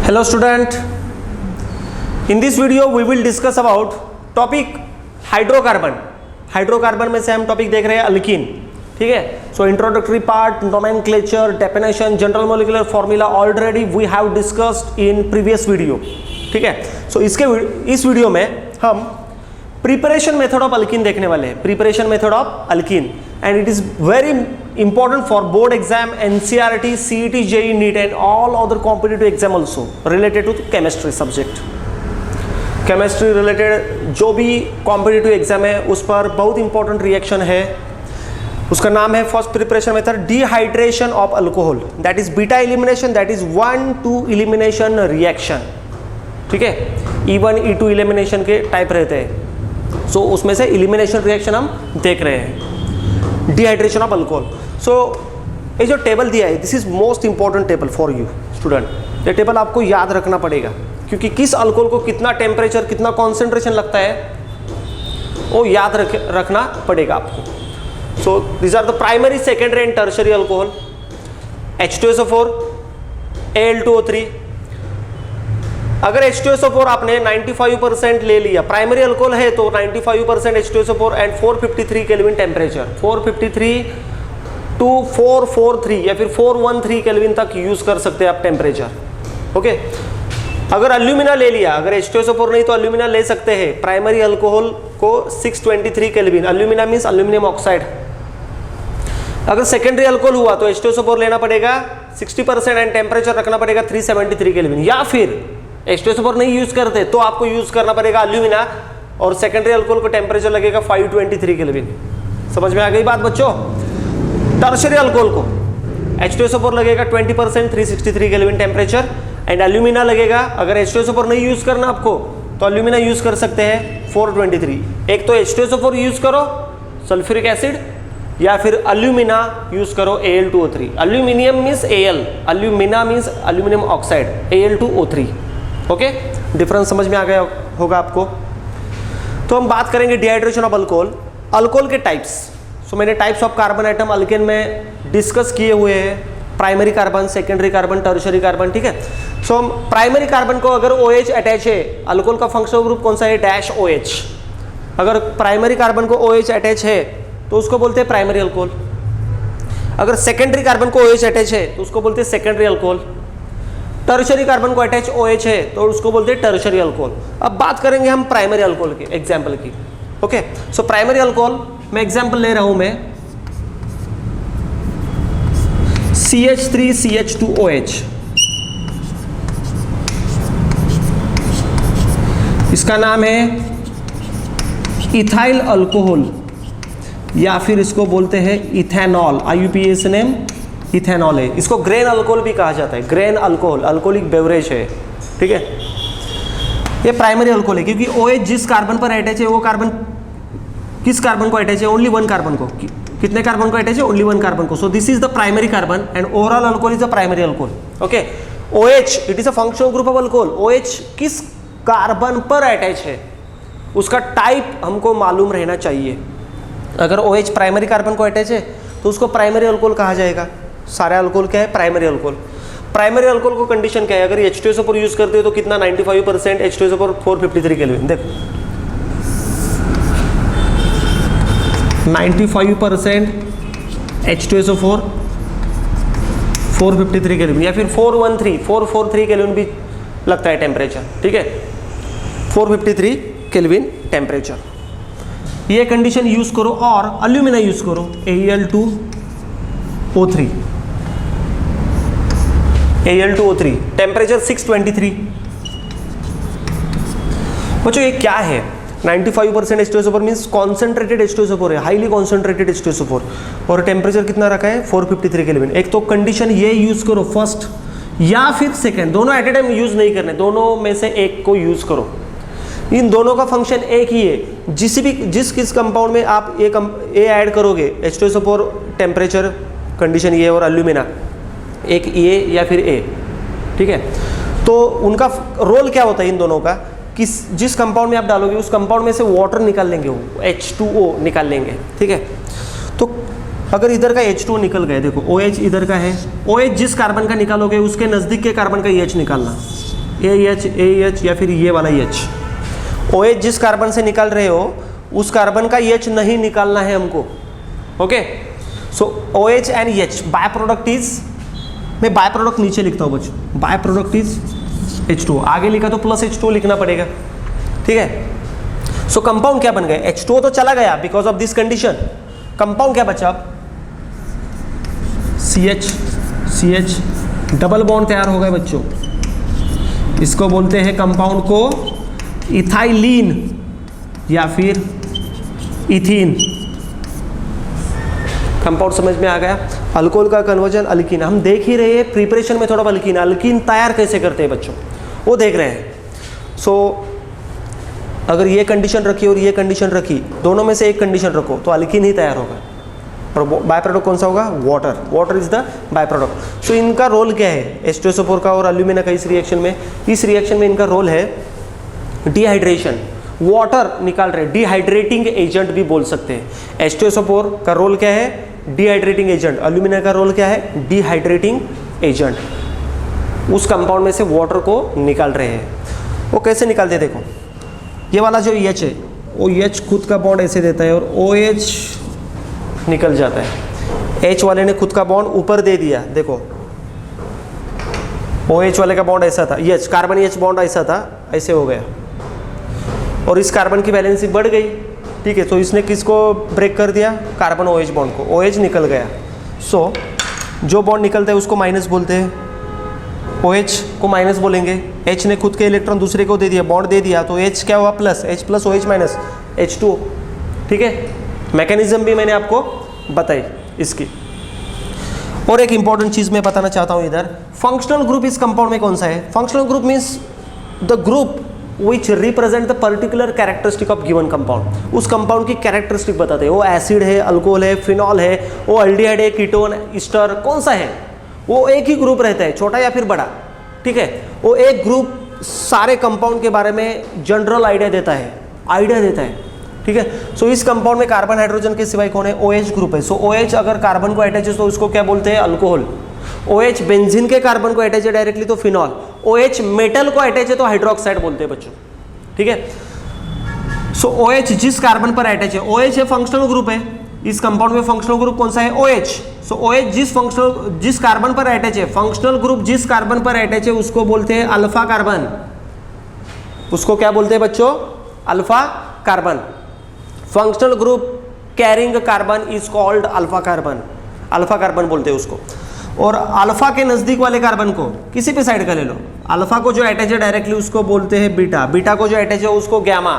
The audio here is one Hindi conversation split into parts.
Hello student, in this video we will discuss about topic hydrocarbon. Hydrocarbon में से हम टॉपिक देख रहे हैं अल्कीन, ठीक है। So introductory part, nomenclature, definition, general molecular formula already we have discussed in previous video, ठीक है। सो इस वीडियो में हम प्रिपरेशन मेथड ऑफ अल्कीन देखने वाले हैं, preparation method of alkyne, and it is very important for board exam, NCERT, CET, JEE, NEET and all other competitive exam also related to chemistry subject। Chemistry related जो भी कॉम्पिटिटिव एग्जाम है उस पर बहुत इंपॉर्टेंट रिएक्शन है, उसका नाम है first preparation method dehydration of alcohol, that is beta elimination, that is 1-2 elimination reaction, ठीक है। E1 E2 एलिमिनेशन के टाइप रहते हैं, सो उसमें से एलिमिनेशन रिएक्शन हम देख रहे हैं, डिहाइड्रेशन ऑफ अल्कोहल। सो ये जो टेबल दिया है, this is most important table for you student. ये टेबल आपको याद रखना पड़ेगा, क्योंकि किस अल्कोहल को कितना टेम्परेचर, कितना कॉन्सेंट्रेशन लगता है वो याद रखना पड़ेगा आपको। So this are the primary, secondary and tertiary alcohol. H2SO4, Al2O3। अगर H2SO4 आपने 95% ले लिया, प्राइमरी अल्कोहल है तो 95% H2SO4 and 453 kelvin temperature, 453 to 443 या फिर 413 केल्विन तक यूज कर सकते हैं आप टेम्परेचर, ओके। अगर अल्यूमिना ले लिया, अगर H2SO4 नहीं तो अल्यूमिना ले सकते हैं, प्राइमरी अल्कोहल को 623 केल्विन, अल्यूमिना मींस अल्यूमिनियम ऑक्साइड। अगर सेकेंडरी अल्कोहल हुआ तो H2SO4 लेना पड़ेगा 60% एंड टेम्परेचर रखना पड़ेगा 373 केल्विन, या फिर H2SO4 नहीं यूज करते तो आपको यूज करना पड़ेगा अल्यूमिना और सेकेंडरी अल्कोहल को टेम्परेचर लगेगा 523 केल्विन। समझ में आ गई बात बच्चों। टर्शरी अल्कोहल को H2SO4 लगेगा 20% 363 केल्विन टेम्परेचर एंड अल्यूमिना लगेगा, अगर H2SO4 नहीं यूज करना आपको तो अल्यूमिना यूज कर सकते हैं 423। एक तो H2SO4 यूज करो सल्फ्यूरिक एसिड, या फिर अल्यूमिना यूज करो Al2O3। Aluminium means Al, alumina means aluminium oxide, Al2O3, okay. Difference समझ में आ गया होगा आपको। तो हम बात करेंगे डिहाइड्रेशन ऑफ अल्कोहल, अल्कोहल के टाइप्स। सो मैंने types of carbon atom alkane में डिस्कस किए हुए हैं, primary carbon, secondary carbon, tertiary carbon, ठीक है। सो हम प्राइमरी कार्बन को अगर OH अटैच है, अल्कोहल का फंक्शनल ग्रुप कौन सा है, डैश OH। अगर प्राइमरी कार्बन को OH अटैच है तो उसको बोलते हैं प्राइमरी अल्कोहल। अगर सेकेंडरी कार्बन को OH अटैच है तो उसको बोलते हैं सेकेंडरी अल्कोहल। टर्शरी कार्बन को अटैच OH है तो उसको बोलते हैं टर्शरी अल्कोहल। अब बात करेंगे हम प्राइमरी अल्कोहल की, एग्जाम्पल की, ओके। सो प्राइमरी अल्कोहल मैं एग्जाम्पल ले रहा हूं मैं CH3CH2OH, इसका नाम है इथाइल अल्कोहल या फिर इसको बोलते हैं इथेनॉल, IUPAC नेम इथेनॉल है। इसको ग्रेन अल्कोहल भी कहा जाता है, ग्रेन अल्कोहल, अल्कोहलिक बेवरेज है, ठीक है। ये प्राइमरी अल्कोहल है क्योंकि OH जिस कार्बन पर अटैच है वो कार्बन किस कार्बन को अटैच है, ओनली वन कार्बन को। कितने कार्बन को अटैच है, ओनली वन कार्बन को। सो this is the primary carbon and overall alcohol is the primary alcohol, okay. OH it is a functional group of alcohol. OH किस कार्बन पर अटैच है उसका टाइप हमको मालूम रहना चाहिए। अगर OH प्राइमरी कार्बन को अटैच है तो उसको प्राइमरी अल्कोहल कहा जाएगा। सारे अल्कोहल क्या है, प्राइमरी अल्कोहल। प्राइमरी अल्कोहल को कंडीशन क्या है, अगर H2SO4 यूज करते हो तो कितना 95% H2SO4 453 केल्विन, देखो 95% H2SO4 453 केल्विन, या फिर 443 केल्विन भी लगता है टेम्परेचर, ठीक है। 453 केल्विन टेम्परेचर, ये कंडीशन यूज करो। और अल्यूमिना यूज करो Al2O3 टेम्परेचर 623। बच्चों ये क्या है, 95% H2SO4 मीन्स कॉन्सेंट्रेटेड H2SO4 है, हाईली कॉन्सेंट्रेटेड H2SO4, और टेम्परेचर कितना रखा है 453 केल्विन। एक तो कंडीशन ये यूज करो फर्स्ट या फिर सेकंड, दोनों एट ए टाइम यूज नहीं करने, दोनों में से एक को यूज करो। इन दोनों का फंक्शन एक ही है, जिस कंपाउंड में आप ए ऐड करोगे H2SO4 टेम्परेचर कंडीशन ये और अल्यूमिना एक ए या फिर ए, ठीक है। तो उनका रोल क्या होता है इन दोनों का, कि जिस कंपाउंड में आप डालोगे उस कंपाउंड में से वाटर निकाल लेंगे, वो H2O निकाल लेंगे, ठीक है। तो अगर इधर का H2 निकल गए, देखो OH इधर का है, OH जिस कार्बन का निकालोगे उसके नज़दीक के कार्बन का EH निकालना, AH या फिर ये वाला H। OH जिस कार्बन से निकाल रहे हो उस कार्बन का H नहीं निकालना है हमको। Okay, so OH and H, by product is, मैं बाय प्रोडक्ट नीचे लिखता हूँ बच्चों, बाय प्रोडक्ट इज H2O, आगे लिखा तो प्लस H2O लिखना पड़ेगा। ठीक है, सो कंपाउंड क्या बन गया, H2O तो चला गया because of this condition. Compound क्या बचा, CH डबल बॉन्ड तैयार हो गए बच्चों। इसको बोलते हैं कंपाउंड को इथाइलीन या फिर इथीन। कंपाउंड समझ में आ गया। अल्कोहल का कन्वर्जन अल्कीन, हम देख ही रहे हैं प्रिपरेशन में थोड़ा अल्कीन, अल्कीन तैयार कैसे करते हैं बच्चों वो देख रहे हैं। सो अगर ये कंडीशन रखी और ये कंडीशन रखी, दोनों में से एक कंडीशन रखो तो अल्कीन ही तैयार होगा। और बाय प्रोडक्ट कौन सा होगा, water, water is the by product. So इनका रोल क्या है H2SO4 का और एल्यूमिना का इस रिएक्शन में, इस रिएक्शन में इनका रोल है डिहाइड्रेशन, वाटर निकाल रहे, डिहाइड्रेटिंग एजेंट भी बोल सकते हैं। H2SO4 का रोल क्या है, डिहाइड्रेटिंग एजेंट, एल्यूमिना का रोल क्या है, डिहाइड्रेटिंग एजेंट। उस कंपाउंड में से वाटर को निकाल रहे हैं। वो कैसे निकालते हैं देखो, ये वाला जो H है वो H खुद का बॉन्ड ऐसे देता है और OH निकल जाता है। H वाले ने खुद का बॉन्ड ऊपर दे दिया, देखो OH वाले का बॉन्ड ऐसा था, H कार्बन H बॉन्ड ऐसा था, ऐसे हो गया और इस कार्बन की वैलेंसी बढ़ गई। ठीक है, तो इसने किसको ब्रेक कर दिया, कार्बन OH बॉन्ड को, OH निकल गया। सो जो बॉन्ड निकलता है उसको माइनस बोलते हैं, OH को माइनस बोलेंगे। H ने खुद के इलेक्ट्रॉन दूसरे को दे दिया, बॉन्ड दे दिया, तो H क्या हुआ, plus, H plus OH minus H2O। ठीक है, मैकेनिज्म भी मैंने आपको बताई इसकी। और एक इंपॉर्टेंट चीज़ मैं बताना चाहता हूँ इधर, फंक्शनल ग्रुप इस कंपाउंड में कौन सा है। Functional group means the group which represent the particular characteristic of given compound. उस कंपाउंड की कैरेक्टरिस्टिक बताते हैं, वो एसिड है, अल्कोहल है, फिनॉल है, वो अल्डिहाइड है, कीटोन, ईस्टर, कौन सा है, वो एक ही ग्रुप रहता है, छोटा या फिर बड़ा। ठीक है, वो एक ग्रुप सारे कंपाउंड के बारे में जनरल आइडिया देता है। ठीक है, सो इस कंपाउंड में कार्बन हाइड्रोजन के सिवाय कौन है, OH ग्रुप है। सो OH अगर कार्बन को अटैच है तो उसको क्या बोलते हैं, अल्कोहल। OH बेंजीन के कार्बन को अटैच है डायरेक्टली तो फिनॉल। OH मेटल को अटैच है तो हाइड्रोक्साइड बोलते हैं बच्चों। ठीक है, सो OH जिस कार्बन पर अटैच है, OH है फंक्शनल ग्रुप है। इस कंपाउंड में फंक्शनल ग्रुप कौन सा है, OH। सो OH जिस कार्बन पर अटैच है, फंक्शनल ग्रुप जिस कार्बन पर अटैच है उसको बोलते हैं अल्फा कार्बन। उसको क्या बोलते हैं बच्चों, alpha carbon. Functional group carrying carbon is called alpha carbon, alpha carbon बोलते हैं उसको। और अल्फा के नजदीक वाले कार्बन को किसी भी साइड का ले लो, अल्फा को जो अटैच है डायरेक्टली उसको बोलते हैं बीटा, बीटा को जो अटैच है उसको गैमा,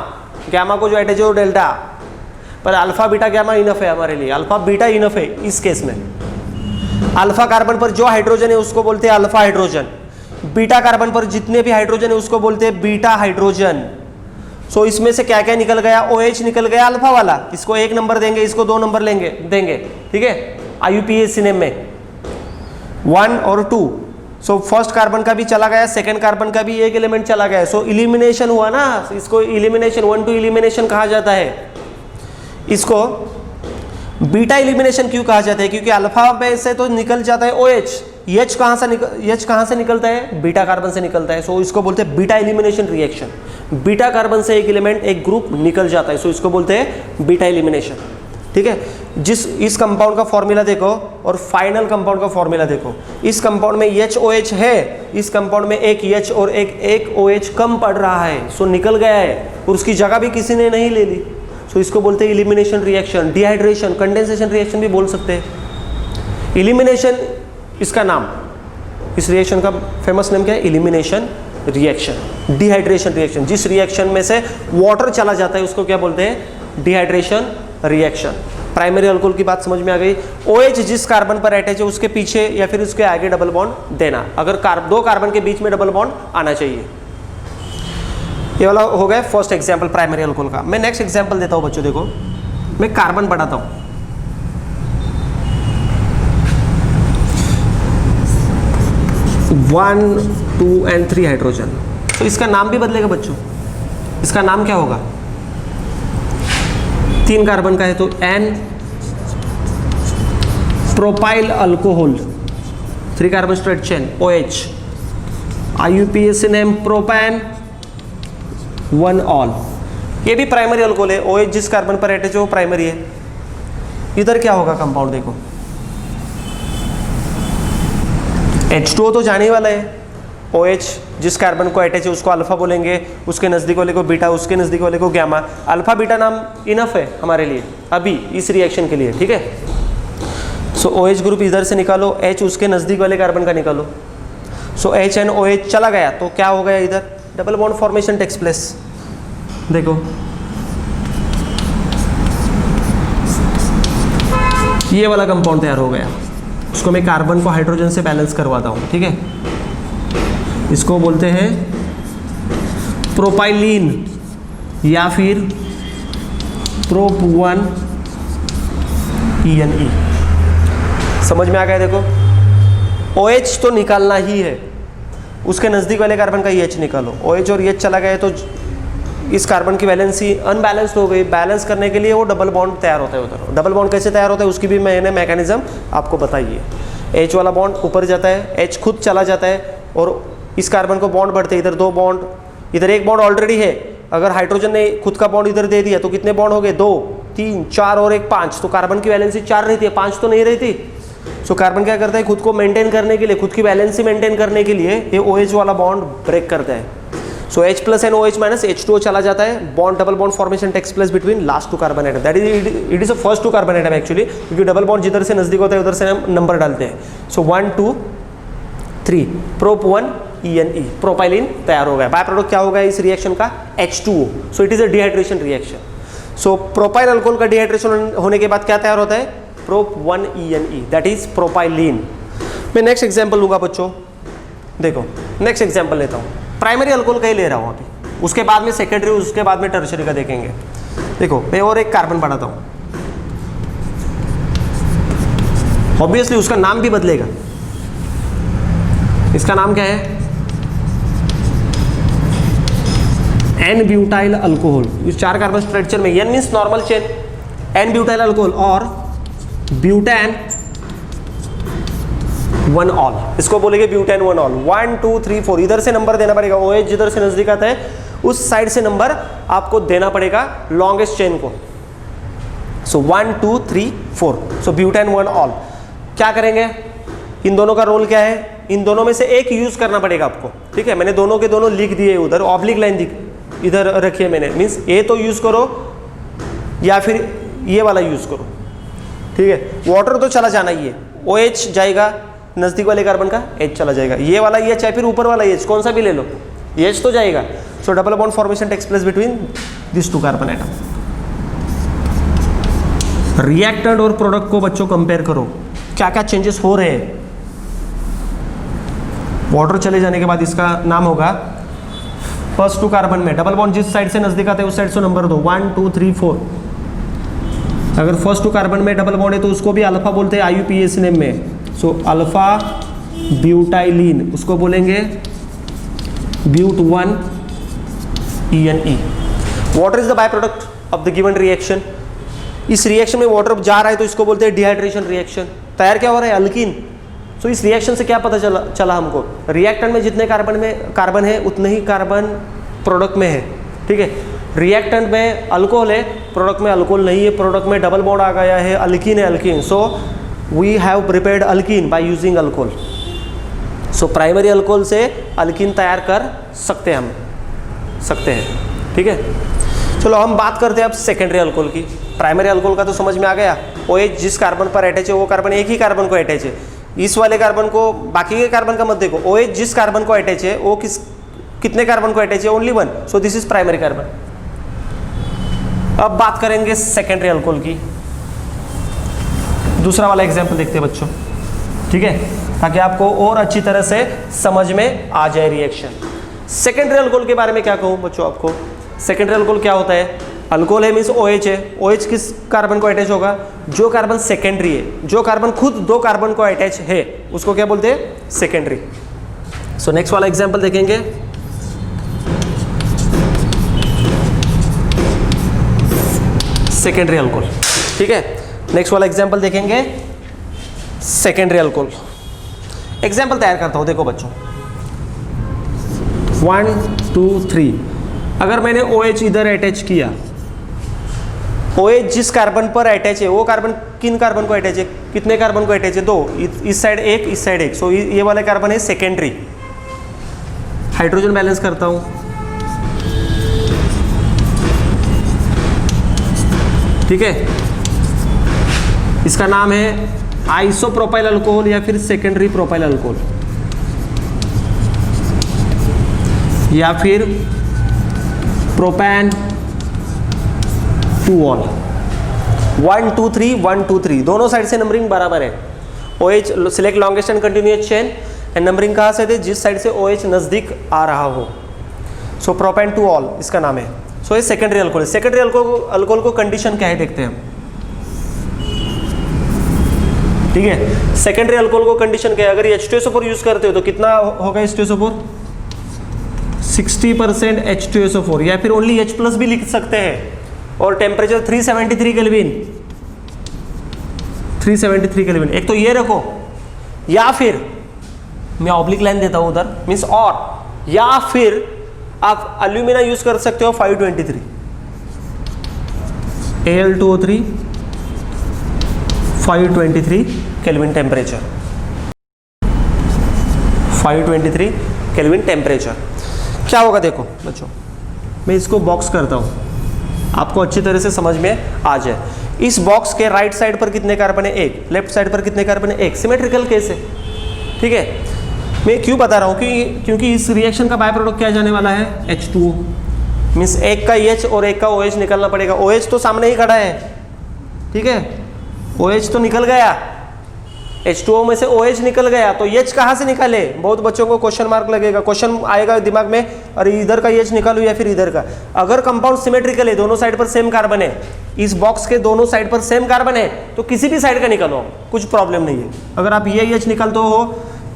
गैमा को जो अटैच है वो डेल्टा। पर अल्फा बीटा गैमा इनफ है हमारे लिए, अल्फा बीटा इनफ है इस केस में। अल्फा कार्बन पर जो हाइड्रोजन है उसको बोलते हैं अल्फा हाइड्रोजन, बीटा कार्बन पर जितने भी हाइड्रोजन है उसको बोलते हैं बीटा हाइड्रोजन। सो इसमें से क्या क्या निकल गया, OH निकल गया अल्फा वाला, इसको 1 नंबर देंगे, इसको 2 नंबर देंगे। ठीक है, IUPAC नेम में 1 और 2। सो फर्स्ट कार्बन का भी चला गया, सेकंड कार्बन का भी एक एलिमेंट चला गया। सो इलिमिनेशन हुआ ना, इसको इलिमिनेशन 1-2 इलिमिनेशन कहा जाता है। इसको बीटा इलिमिनेशन क्यों कहा जाता है, क्योंकि अल्फा में से तो निकल जाता है OH, H कहाँ से निकलता है, बीटा कार्बन से निकलता है। सो इसको बोलते हैं beta elimination reaction. Beta carbon से एक एलिमेंट, एक ग्रुप निकल जाता है, सो इसको बोलते हैं बीटा एलिमिनेशन। ठीक है, इस कंपाउंड का फॉर्मूला देखो और फाइनल कंपाउंड का फॉर्मूला देखो। इस कंपाउंड में HOH है, इस कंपाउंड में एक H और एक OH कम पड़ रहा है, सो निकल गया है और उसकी जगह भी किसी ने नहीं ले ली। सो इसको बोलते हैं elimination reaction, dehydration, condensation reaction भी बोल सकते हैं। इलिमिनेशन इसका नाम, इस रिएक्शन का फेमस नेम क्या है, इलिमिनेशन रिएक्शन। डिहाइड्रेशन रिएक्शन, जिस रिएक्शन में से वाटर चला जाता है उसको क्या बोलते हैं, डिहाइड्रेशन रिएक्शन। प्राइमरी अल्कोहल की बात समझ में आ गई। OH जिस कार्बन पर अटैच है उसके पीछे या फिर उसके आगे डबल बॉन्ड देना, अगर दो कार्बन के बीच में डबल बॉन्ड आना चाहिए। ये वाला हो गया फर्स्ट एग्जाम्पल प्राइमरी अल्कोहल का। मैं नेक्स्ट एग्जाम्पल देता हूँ बच्चों, देखो मैं कार्बन बढ़ाता हूँ। 1, 2 and 3 हाइड्रोजन। तो इसका नाम भी बदलेगा बच्चों, इसका नाम क्या होगा, 3 कार्बन का है तो N propyl alcohol, 3 carbon straight chain OH, IUPAC name propane 1 ol, ये भी प्राइमरी अल्कोहल है। OH जिस कार्बन पर अटैच है वो प्राइमरी है। इधर क्या होगा कंपाउंड देखो, H2O तो जाने वाला है, OH जिस कार्बन को अटैच है उसको अल्फा बोलेंगे, उसके नज़दीक वाले को बीटा, उसके नज़दीक वाले को गैमा। अल्फा बीटा नाम इनफ है हमारे लिए अभी इस रिएक्शन के लिए, ठीक है। सो OH ग्रुप इधर से निकालो, H उसके नज़दीक वाले कार्बन का निकालो। सो H एंड OH चला गया तो क्या हो गया, इधर double bond formation takes place. देखो ये वाला कंपाउंड तैयार हो गया, उसको मैं कार्बन को हाइड्रोजन से बैलेंस करवाता हूँ, ठीक है। इसको बोलते हैं प्रोपाइलीन या फिर प्रोप 1 ENE। समझ में आ गया? देखो OH तो निकालना ही है, उसके नज़दीक वाले कार्बन का EH निकालो। OH और EH चला गया तो इस कार्बन की वैलेंसी अनबैलेंस्ड हो गई। बैलेंस करने के लिए वो डबल बॉन्ड तैयार होता है उधर। डबल बॉन्ड कैसे तैयार होता है उसकी भी मैंने मैकेनिज्म आपको बताई है। H वाला बॉन्ड ऊपर जाता है, H खुद चला जाता है और इस कार्बन को बॉन्ड बढ़ते हैं। इधर 2 बॉन्ड, इधर 1 बॉन्ड ऑलरेडी है। अगर हाइड्रोजन ने खुद का बॉन्ड इधर दे दिया तो कितने बॉन्ड हो गए, 2 3 4 और 1 5। तो कार्बन की वैलेंसी 4 रहती है, 5 तो नहीं रहती। सो कार्बन क्या करता है, खुद को मेंटेन करने के लिए, खुद की वैलेंसी मेंटेन करने के लिए ये OH वाला बॉन्ड ब्रेक करता है। So H plus and OH minus H2O चला जाता है। Bond double bond formation takes place between last 2 carbon atom, that is it is a first 2 carbon atom actually, क्योंकि डबल बॉन्ड जिधर से नजदीक होता है उधर से हम नंबर डालते हैं। सो 1 2 3 प्रोप 1 ENE, प्रोपाइलिन तैयार हो गया। बाय प्रोडक्ट क्या होगा इस रिएक्शन का, H2O। So it is a dehydration reaction. So propyl alcohol का डिहाइड्रेशन होने के बाद क्या तैयार होता है, prop 1 ENE, that is propylene. मैं नेक्स्ट एग्जांपल लूंगा बच्चों। देखो नेक्स्ट एग्जांपल लेता हूँ, प्राइमरी अल्कोहल का ही ले रहा हूँ अभी, उसके बाद में सेकेंडरी, उसके बाद में टर्शियरी का देखेंगे। देखो मैं और एक कार्बन बढ़ाता हूँ, ऑब्वियसली उसका नाम भी बदलेगा। इसका नाम क्या है, एन ब्यूटाइल अल्कोहल। इस 4 कार्बन स्ट्रक्चर में N means normal chain, N butyl alcohol और ब्यूटेन 1 ऑल, इसको बोलेंगे ब्यूटेन 1 ऑल। 1 2 3 4 इधर से नंबर देना पड़ेगा। OH जिधर से नजदीक आता है उस साइड से नंबर आपको देना पड़ेगा लॉन्गेस्ट चेन को। सो 1 2 3 4, सो ब्यूटेन 1 ऑल। क्या करेंगे, इन दोनों का रोल क्या है, इन दोनों में से एक यूज करना पड़ेगा आपको, ठीक है। मैंने दोनों के दोनों लिख दिए, उधर ऑब्लिक लाइन इधर रखिए मैंने, मीन्स ए तो यूज करो या फिर ये वाला यूज करो, ठीक है। वाटर तो चला जाना ही है, OH जाएगा नजदीक वाले कार्बन का, H चला जाएगा। ये वाला H या फिर ऊपर वाला H, कौन सा भी ले लो, H तो जाएगा। So double bond formation takes place between this 2 carbon atom. Reactant और प्रोडक्ट को बच्चों कंपेयर करो, क्या क्या चेंजेस हो रहे हैं। वाटर चले जाने के बाद इसका नाम होगा फर्स्ट 2 कार्बन में डबल बॉन्ड जिस साइड से नजदीक आते हैं उस साइड से नंबर दो, 1 2 3 4। अगर फर्स्ट 2 कार्बन में डबल बॉन्ड है तो उसको भी अल्फा बोलते हैं IUPAC नेम में। सो अल्फा ब्यूटाइलिन, उसको बोलेंगे but 1 ENE। Water is the by product of the given reaction. इस रिएक्शन में वाटर जा रहा है तो इसको बोलते हैं डिहाइड्रेशन रिएक्शन। तैयार क्या हो रहा है, अल्कीन। सो इस रिएक्शन से क्या पता चला हमको, रिएक्टेंट में जितने कार्बन है उतने ही कार्बन प्रोडक्ट में है, ठीक है। रिएक्टेंट में अल्कोहल है, प्रोडक्ट में अल्कोहल नहीं है, प्रोडक्ट में डबल बॉन्ड आ गया है, अल्कीन है alkene. So we have prepared alkene by using alcohol. So primary alcohol से अल्कीन तैयार कर सकते हैं ठीक है। चलो हम बात करते हैं अब सेकेंडरी अल्कोहल की। प्राइमरी अल्कोहल का तो समझ में आ गया, OH जिस कार्बन पर अटैच है वो कार्बन एक ही कार्बन को अटैच है। इस वाले कार्बन को, बाकी के कार्बन का मत देखो, OH जिस कार्बन को अटैच है वो कितने कार्बन को अटैच है, only 1। So this is primary carbon. अब बात करेंगे सेकेंडरी अल्कोहल की। दूसरा वाला एग्जाम्पल देखते हैं बच्चों, ठीक है, ताकि आपको और अच्छी तरह से समझ में आ जाए रिएक्शन। सेकेंडरी अल्कोहल के बारे में क्या कहूँ बच्चों आपको। सेकेंडरी अल्कोहल क्या होता है, अल्कोहल है मीन्स OH है, OH किस कार्बन को अटैच होगा, जो कार्बन सेकेंडरी है, जो कार्बन खुद 2 कार्बन को अटैच है उसको क्या बोलते हैं, सेकेंडरी। सो नेक्स्ट वाला एग्जाम्पल देखेंगे, सेकेंडरी अल्कोहल, ठीक है। नेक्स्ट वाला एग्जाम्पल देखेंगे सेकेंडरी अल्कोहल। एग्जाम्पल तैयार करता हूं, देखो बच्चों, 1 2 3। अगर मैंने OH इधर अटैच किया, OH जिस कार्बन पर अटैच है वो कार्बन किन कार्बन को अटैच है, कितने कार्बन को अटैच है, दो, इस साइड एक, इस साइड एक। सो ये वाला कार्बन है सेकेंडरी। हाइड्रोजन बैलेंस करता हूं, ठीक है। इसका नाम है आइसोप्रोपाइल अल्कोहल या फिर सेकेंडरी प्रोपाइल अल्कोहल या फिर प्रोपैन 2-ऑल। 1 2 3 1 2 3 दोनों साइड से नंबरिंग बराबर है। OH select longest and continuous chain and numbering कहाँ से दे, जिस साइड से OH नजदीक आ रहा हो। सो प्रोपैन 2-ऑल इसका नाम है। सो ये सेकेंडरी अल्कोहल है। सेकेंडरी अल्कोहल को कंडीशन क्या है देखते हैं हम, ठीक है। सेकेंडरी अल्कोहल को कंडीशन क्या है, अगर H2SO4 यूज करते हो तो कितना होगा H2SO4, 60% H2SO4 या फिर ओनली H+ भी लिख सकते हैं। और टेम्परेचर 373 केल्विन, 373 केल्विन। एक तो ये रखो, या फिर मैं ऑब्लिक लाइन देता हूं उधर, मीन्स और, या फिर आप अल्यूमिना यूज कर सकते हो 523 Al2O3 523 kelvin temperature, 523 kelvin temperature. क्या होगा देखो बच्चों, मैं इसको बॉक्स करता हूं, आपको अच्छी तरह से समझ में आ जाए। इस बॉक्स के राइट साइड पर कितने कार्बन है, एक, लेफ्ट साइड पर कितने कार्बन है, एक। सिमेट्रिकल केस है, ठीक है। मैं क्यों बता रहा हूँ क्योंकि इस रिएक्शन का बाय प्रोडक्ट क्या जाने वाला है, H2O। मीन्स एक का H और एक का OH निकलना पड़ेगा। OH तो सामने ही खड़ा है, ठीक है, OH तो निकल गया, H2O में से OH निकल गया, तो H कहाँ से निकाले। बहुत बच्चों को क्वेश्चन मार्क लगेगा, क्वेश्चन आएगा दिमाग में, अरे इधर का H निकालूं या फिर इधर का। अगर कंपाउंड सिमेट्रिकल है, दोनों साइड पर सेम कार्बन है, इस बॉक्स के दोनों साइड पर सेम कार्बन है, तो किसी भी साइड का निकालो, कुछ प्रॉब्लम नहीं है। अगर आप ये H निकालते हो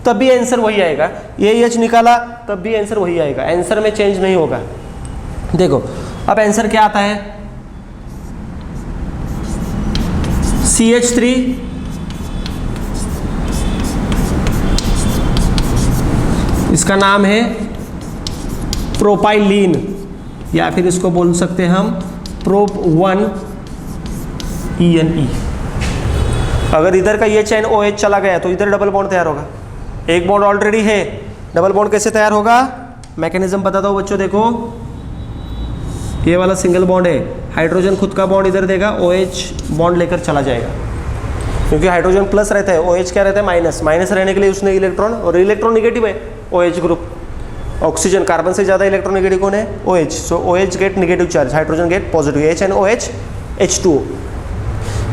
तब भी आंसर वही आएगा, ये H निकाला तब भी आंसर वही आएगा, आंसर में चेंज नहीं होगा। देखो अब आंसर क्या आता है, CH3 इसका नाम है प्रोपाइलीन या फिर इसको बोल सकते हैं हम प्रोप 1 ENE। अगर इधर का ये चेन OH चला गया तो इधर डबल बॉन्ड तैयार होगा, एक बॉन्ड ऑलरेडी है, डबल बॉन्ड कैसे तैयार होगा, मैकेनिज्म बताता हूँ बच्चों। देखो ये वाला सिंगल बॉन्ड है, हाइड्रोजन खुद का बॉन्ड इधर देगा, OH बॉन्ड लेकर चला जाएगा, क्योंकि हाइड्रोजन प्लस रहता है, OH क्या रहता है माइनस, माइनस रहने के लिए उसने इलेक्ट्रॉन, और इलेक्ट्रॉन निगेटिव है OH ग्रुप, ऑक्सीजन कार्बन से ज़्यादा इलेक्ट्रॉन निगेटिव कौन है, OH। So OH get negative charge, hydrogen get positive, HNOH H2O।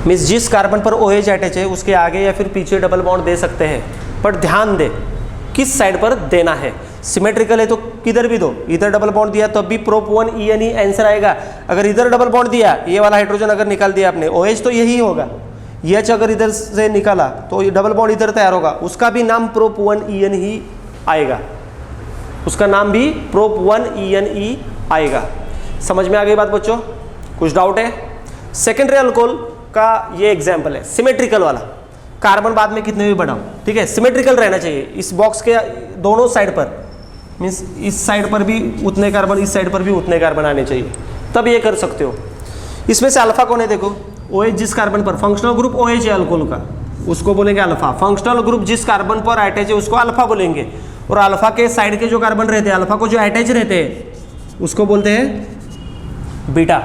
Means जिस कार्बन पर OH अटैच है उसके आगे या फिर पीछे डबल बॉन्ड दे सकते हैं, पर ध्यान दे किस साइड पर देना है। सिमेट्रिकल है तो किधर भी दो, इधर डबल बॉन्ड दिया तब भी प्रोप 1 ENE आंसर आएगा। अगर इधर डबल बॉन्ड दिया, ये वाला हाइड्रोजन अगर निकाल दिया आपने, OH तो यही होगा, H अगर इधर से निकाला तो डबल बॉन्ड इधर तैयार होगा, उसका भी नाम प्रोप 1 ENE ही आएगा, उसका नाम भी प्रोप 1 ENE आएगा। समझ में आ गई बात बच्चों, कुछ डाउट है। सेकेंडरी अल्कोहल का ये एग्जाम्पल है, सिमेट्रिकल वाला, कार्बन बाद में कितने भी बढ़ाओ, ठीक है, सिमेट्रिकल रहना चाहिए। इस बॉक्स के दोनों साइड पर, मीन्स इस साइड पर भी उतने कार्बन, इस साइड पर भी उतने कार्बन आने चाहिए, तब ये कर सकते हो। इसमें से अल्फा कौन है, देखो OH जिस कार्बन पर, फंक्शनल ग्रुप OH है अल्कोहल का, उसको बोलेंगे अल्फा। फंक्शनल ग्रुप जिस कार्बन पर अटैच है उसको अल्फा बोलेंगे, और अल्फा के साइड के जो कार्बन रहते हैं, अल्फा को जो अटैच रहते हैं उसको बोलते हैं बीटा।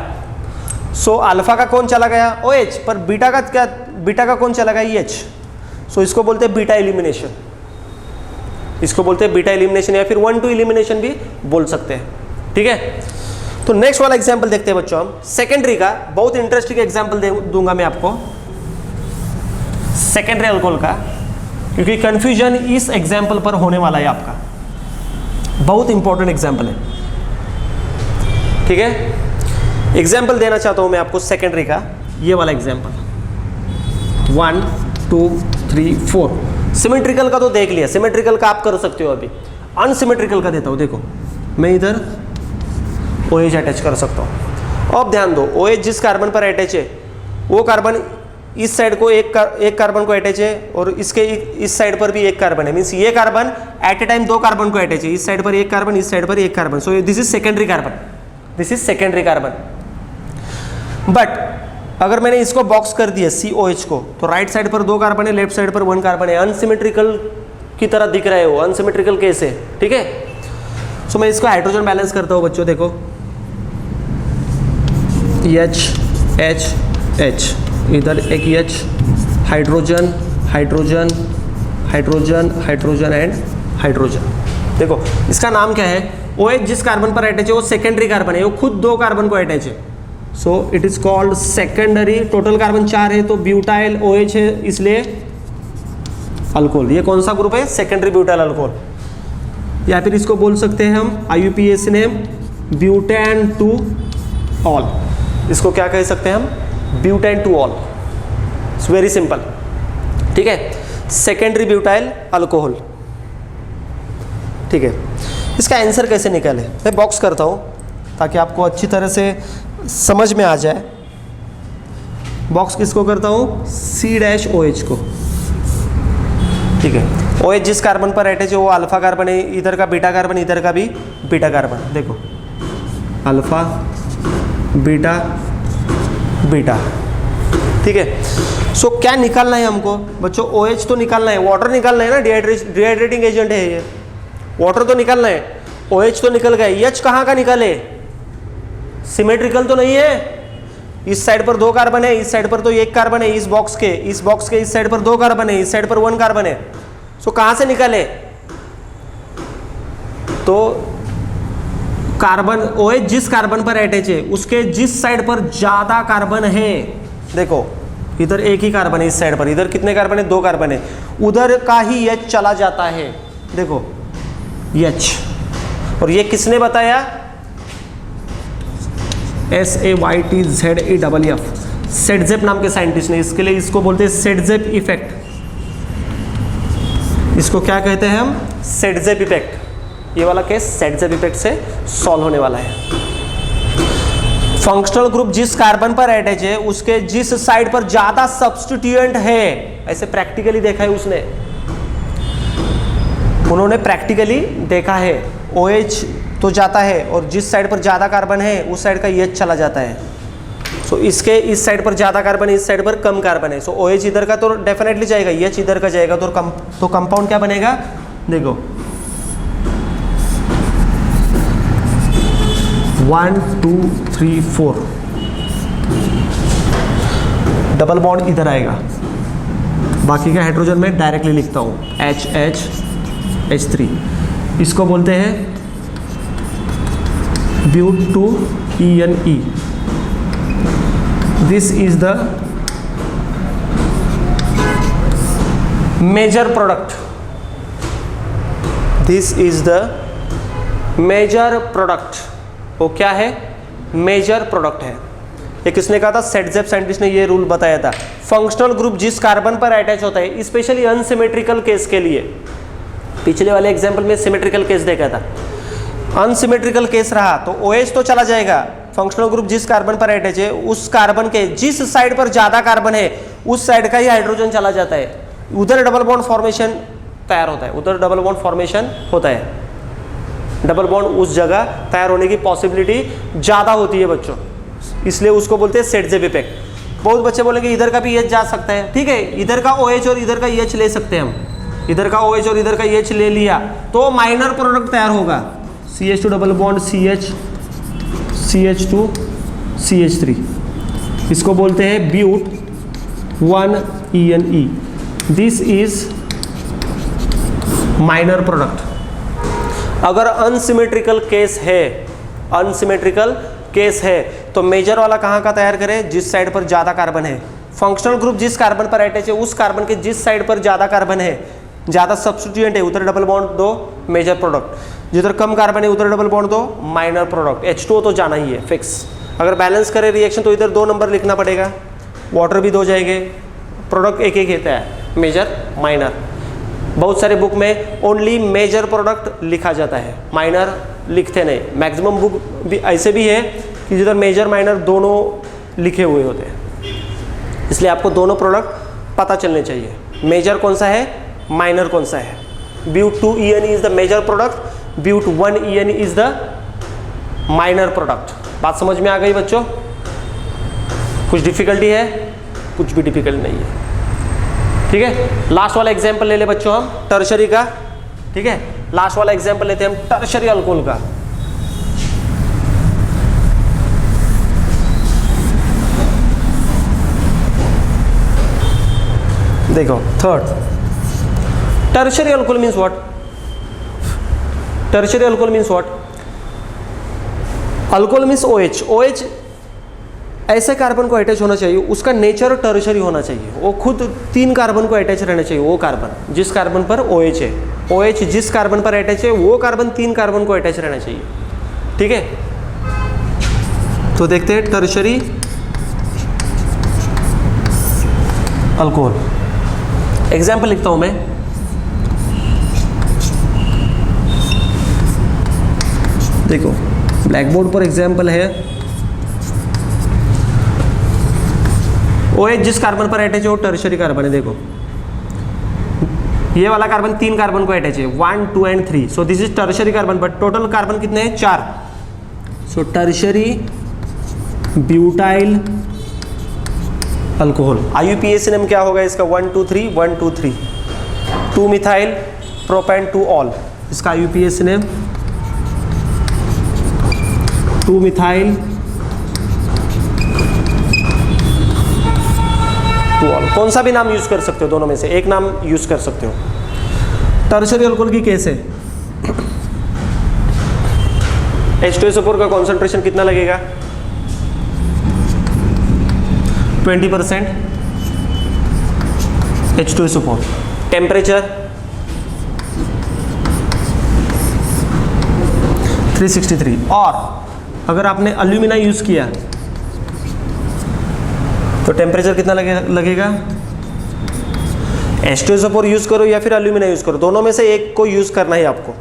सो अल्फा का कौन चला गया, OH, पर बीटा का क्या, बीटा का कौन चला गया, EH। सो इसको बोलते हैं बीटा एलिमिनेशन, इसको बोलते हैं बीटा एलिमिनेशन या फिर 1-2 एलिमिनेशन भी बोल सकते हैं, ठीक है। तो नेक्स्ट वाला एग्जांपल देखते हैं बच्चों हम, सेकेंडरी का। बहुत इंटरेस्टिंग एग्जांपल दूंगा मैं आपको सेकेंडरी अल्कोहल का, क्योंकि कंफ्यूजन इस एग्जांपल पर होने वाला है आपका, बहुत इंपॉर्टेंट एग्जांपल है, ठीक है। एग्जाम्पल देना चाहता हूं मैं आपको सेकेंडरी का, ये वाला एग्जाम्पल 1 2 3 4। सिमेट्रिकल का तो देख लिया, सिमेट्रिकल का आप कर सकते हो। अभी अनसिमेट्रिकल का देता हूं, देखो मैं इधर OH अटैच कर सकता हूं। अब ध्यान दो, OH जिस कार्बन पर अटैच है वो कार्बन इस साइड को एक कार्बन को अटैच है और इसके इस साइड पर भी एक कार्बन है, मीन्स ये carbon at a time 2 carbon को अटैच है, इस साइड पर एक कार्बन, इस साइड पर एक carbon, so this is secondary carbon, this is secondary carbon. But अगर मैंने इसको बॉक्स कर दिया COH को, तो राइट साइड पर 2 कार्बन है, लेफ्ट साइड पर 1 कार्बन है, अनसिमेट्रिकल की तरह दिख रहा है वो, अनसिमेट्रिकल केस है, ठीक है। सो मैं इसको हाइड्रोजन बैलेंस करता हूँ बच्चों, देखो H इधर एक H, hydrogen hydrogen hydrogen hydrogen and hydrogen. देखो इसका नाम क्या है, OH जिस कार्बन पर अटैच है वो सेकेंडरी कार्बन है, वो खुद 2 कार्बन को अटैच है, so it is called secondary. Total carbon 4 है तो ब्यूटाइल OH है, इसलिए अल्कोहल। ये कौन सा ग्रुप है, सेकेंडरी ब्यूटाइल अल्कोहल, या फिर इसको बोल सकते हैं हम IUPAC name butane two all, इसको क्या कह सकते हैं हम, butane two all, it's very simple, ठीक है, सेकेंडरी ब्यूटाइल अल्कोहल, ठीक है। इसका आंसर कैसे निकाले, मैं बॉक्स करता हूँ ताकि आपको अच्छी तरह से समझ में आ जाए। बॉक्स किसको करता हूँ, C-OH को, ठीक है। OH जिस कार्बन पर अटैच है वो अल्फा कार्बन है, इधर का बीटा कार्बन, इधर का भी बीटा कार्बन, देखो अल्फा बीटा बीटा, ठीक है। सो क्या निकालना है हमको बच्चों, OH तो निकालना है, वाटर निकालना है ना, डिहाइड्रेटिंग एजेंट है ये, वाटर तो निकालना है, OH तो निकल गया, H कहाँ का निकाले, सिमेट्रिकल तो नहीं है, इस साइड पर 2 कार्बन है, इस साइड पर तो 1 कार्बन है, इस बॉक्स के इस साइड पर 2 कार्बन है, इस साइड पर 1 कार्बन है, सो कहां से निकाले, तो कार्बन OH जिस कार्बन पर अटैच है उसके जिस साइड पर ज्यादा कार्बन है, देखो इधर एक ही कार्बन है, इस साइड पर इधर कितने कार्बन है, 2 कार्बन है, उधर का ही H चला जाता है, देखो H, और ये किसने बताया, SAYTZEFF, सेडजेप नाम के साइंटिस्ट ने, इसके लिए इसको बोलते हैं सेडजेप इफेक्ट, इसको क्या कहते हैं हम, सेडजेप इफेक्ट। ये वाला केस सेडजेप इफेक्ट से सॉल्व होने वाला है। फंक्शनल ग्रुप जिस कार्बन पर अटैच है उसके जिस साइड पर ज्यादा सब्स्टिट्यूएंट है, ऐसे प्रैक्टिकली देखा है उसने, उन्होंने प्रैक्टिकली देखा है, OH तो जाता है और जिस साइड पर ज्यादा कार्बन है उस साइड का H चला जाता है, सो इसके इस साइड पर ज्यादा कार्बन है, इस साइड पर कम कार्बन है, सो OH इधर का तो डेफिनेटली जाएगा, H इधर का जाएगा, तो कंपाउंड क्या बनेगा, देखो 1 2 3 4, डबल बॉन्ड इधर आएगा, बाकी का हाइड्रोजन में डायरेक्टली लिखता हूँ HH3, इसको बोलते हैं but two ENE, this is the major product, this is the major product, वो क्या है, मेजर प्रोडक्ट है। ये किसने कहा था, सेडजेप साइंटिस्ट ने ये रूल बताया था। फंक्शनल ग्रुप जिस कार्बन पर अटैच होता है, स्पेशली अनसिमेट्रिकल केस के लिए, पिछले वाले एग्जांपल में सिमेट्रिकल केस देखा था, अनसिमेट्रिकल केस रहा तो OH तो चला जाएगा, फंक्शनल ग्रुप जिस कार्बन पर अटैच है उस कार्बन के जिस साइड पर ज्यादा कार्बन है उस साइड का ही हाइड्रोजन चला जाता है, उधर डबल बॉन्ड फॉर्मेशन तैयार होता है, उधर डबल बॉन्ड फॉर्मेशन होता है, डबल बॉन्ड उस जगह तैयार होने की पॉसिबिलिटी ज्यादा होती है बच्चों, इसलिए उसको बोलते हैं सेडजेप इफेक्ट। बहुत बच्चे बोलेंगे इधर का भी H जा सकता है, ठीक है, इधर का OH और इधर का H ले सकते हैं हम, इधर का OH और इधर का H ले लिया तो माइनर प्रोडक्ट तैयार होगा, CH2 double bond CH, CH2 CH3, इसको बोलते हैं but 1ENE, this is minor product. अगर अनसिमेट्रिकल केस है, अनसिमेट्रिकल केस है तो मेजर वाला कहाँ का तैयार करें, जिस साइड पर ज्यादा कार्बन है, फंक्शनल ग्रुप जिस कार्बन पर अटैच है उस कार्बन के जिस साइड पर ज्यादा कार्बन है, ज्यादा सब्स्टिट्यूएंट है, उधर डबल बॉन्ड दो, मेजर प्रोडक्ट, जिधर कम कार्बन है उधर डबल बॉन्ड दो, माइनर प्रोडक्ट। H2O तो जाना ही है फिक्स। अगर बैलेंस करे रिएक्शन तो इधर 2 नंबर लिखना पड़ेगा, वाटर भी 2 जाएंगे, प्रोडक्ट एक एक कहता है, मेजर माइनर। बहुत सारे बुक में ओनली मेजर प्रोडक्ट लिखा जाता है, माइनर लिखते नहीं। मैक्सिमम बुक भी ऐसे भी है कि जिधर मेजर माइनर दोनों लिखे हुए होते हैं, इसलिए आपको दोनों प्रोडक्ट पता चलने चाहिए, मेजर कौन सा है, माइनर कौन सा है। But 2 ENE is the major product, but 1 ENE is the minor product. बात समझ में आ गई बच्चों? कुछ डिफिकल्टी है? कुछ भी डिफिकल्ट नहीं है, ठीक है। लास्ट वाला एग्जांपल ले ले बच्चों हम टर्शरी का, ठीक है। लास्ट वाला एग्जांपल लेते हैं हम टर्शरी अल्कोहल का। देखो third, tertiary alcohol means what? Tertiary alcohol means what? Alcohol means OH। OH ऐसे कार्बन को अटैच होना चाहिए, उसका नेचर टर्शरी होना चाहिए, वो खुद 3 कार्बन को अटैच रहना चाहिए। वो कार्बन जिस कार्बन पर OH है, OH जिस कार्बन पर अटैच है, वो कार्बन 3 कार्बन को अटैच रहना चाहिए, ठीक है। तो देखते हैं टर्शरी अल्कोहल। एग्जाम्पल लिखता हूं मैं, देखो ब्लैक बोर्ड पर एग्जाम्पल है, OH जिस कार्बन पर अटैच है वो टर्शरी कार्बन है। देखो ये वाला कार्बन 3 कार्बन को अटैच है, 1 2 and 3, so this is tertiary carbon, but total carbon कितने हैं? 4। So tertiary butyl alcohol. IUPAC name क्या होगा इसका? 1 2 3 1 2 3, 2 मिथाइल प्रोपेन 2 ऑल। इसका IUPAC नेम 2 मिथाइल 2 ऑल। कौन सा भी नाम यूज कर सकते हो, दोनों में से एक नाम यूज कर सकते हो। टर्शरी अल्कोहल की केस है, H2SO4 का कॉन्सेंट्रेशन कितना लगेगा? 20% H2SO4। टेम्परेचर 363। और अगर आपने अल्यूमिना यूज किया तो टेम्परेचर कितना लगेगा? H2SO4 यूज करो या फिर अल्यूमिना यूज करो, दोनों में से एक को यूज करना है आपको।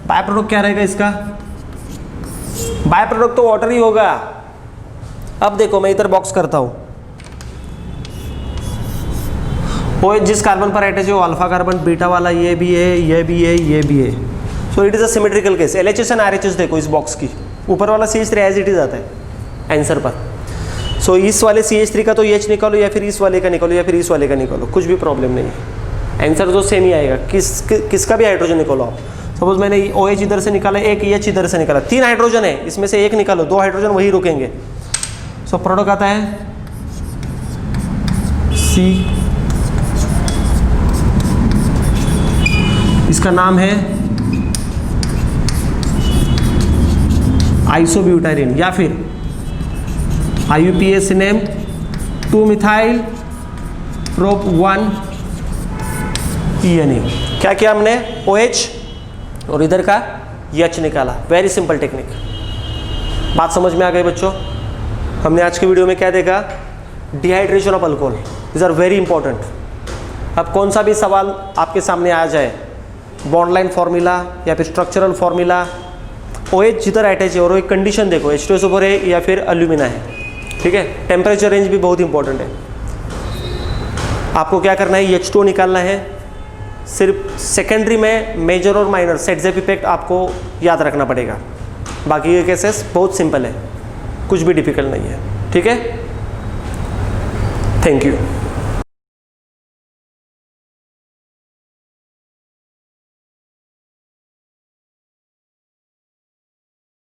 बाय प्रोडक्ट क्या रहेगा इसका? बाय प्रोडक्ट तो वाटर ही होगा। अब देखो मैं इधर बॉक्स करता हूं, OH जिस कार्बन पर अटैच है वो अल्फा कार्बन, बीटा वाला ये भी है, ये भी है, ये भी है। So it is a symmetrical case. LHS and RHS देखो इस बॉक्स की, ऊपर वाला CH3 एज इट इज आता है आंसर पर। सो इस वाले CH3 का तो H निकालो या फिर इस वाले का निकालो या फिर इस वाले का निकालो, कुछ भी प्रॉब्लम नहीं है, आंसर तो सेम ही आएगा। किसका भी हाइड्रोजन निकालो आप। सपोज मैंने OH इधर से निकाला, एक H इधर से निकाला, 3 हाइड्रोजन है, इसमें से एक निकालो, 2 हाइड्रोजन वही रुकेंगे। सो प्रोडक्ट आता है C, इसका नाम है आइसोब्यूटाइरिन या फिर IUPAC name 2 methyl prop 1 ENE। क्या किया हमने? OH और इधर का H निकाला। Very simple technique. बात समझ में आ गई बच्चों? हमने आज के वीडियो में क्या देखा? Dehydration of alcohol. This are very important. अब कौन सा भी सवाल आपके सामने आ जाए, बॉन्डलाइन फॉर्मूला या फिर स्ट्रक्चरल फॉर्मूला, OH जिधर अटैच है और एक कंडीशन देखो, H2SO4 है या फिर अल्यूमिना है, ठीक है। टेम्परेचर रेंज भी बहुत इंपॉर्टेंट है। आपको क्या करना है? H2O निकालना है। सिर्फ सेकेंडरी में मेजर और माइनर सेट-ज़ेप इफेक्ट आपको याद रखना पड़ेगा। बाकी ये केसेस बहुत सिंपल है, कुछ भी डिफिकल्ट नहीं है, ठीक है। Thank you.